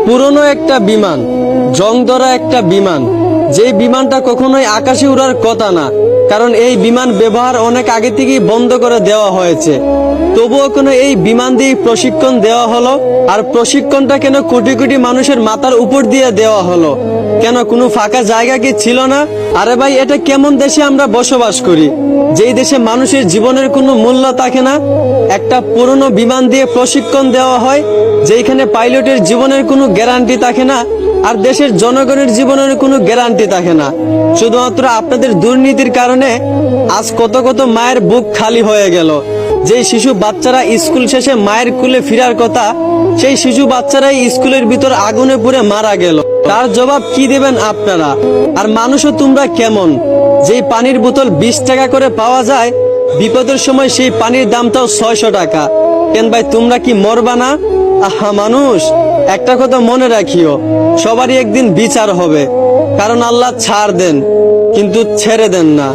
পুরনো একটা বিমান, জং ধরা একটা বিমান, যেই বিমানটা কখনোই আকাশে উড়ার কথা না, কারণ এই বিমান ব্যবহার অনেক আগে থেকেই বন্ধ করে দেওয়া হয়েছে। তবুও কেন এই বিমান দিয়ে প্রশিক্ষণ দেওয়া হলো? আর প্রশিক্ষণটা কেন কোটি কোটি মানুষের মাথার উপর দিয়ে দেওয়া হলো? কেন কোনো ফাঁকা জায়গা কি ছিল না? আরে ভাই, এটা কেমন দেশে আমরা বসবাস করি, যেই দেশে মানুষের জীবনের কোনো মূল্য থাকে না? একটা পুরনো বিমান দিয়ে প্রশিক্ষণ দেওয়া হয়, যেখানে পাইলটের জীবনের কোনো গ্যারান্টি থাকে না, আর দেশের জনগণের জীবনের কোনো গ্যারান্টি থাকে না। শুধুমাত্র আপনাদের দুর্নীতির কারণে আজ কত কত মায়ের বুক খালি হয়ে গেল। যেই শিশু বাচ্চারা স্কুল শেষে মায়ের কোলে ফেরার কথা, সেই শিশু বাচ্চারাই স্কুলের ভিতর আগুনে পুড়ে মারা গেল। তার জবাব কি দেবেন আপনারা? আর মানুষও তোমরা কেমন, যেই পানির বোতল 20 টাকা করে পাওয়া যায়, বিপদের সময় সেই পানির দামটাও 600 টাকা। কেন ভাই, তোমরা কি মরবা না? আহা মানুষ, একটা কথা মনে রাখিও, সবারই একদিন বিচার হবে। কারণ আল্লাহ ছাড় দেন কিন্তু ছেড়ে দেন না।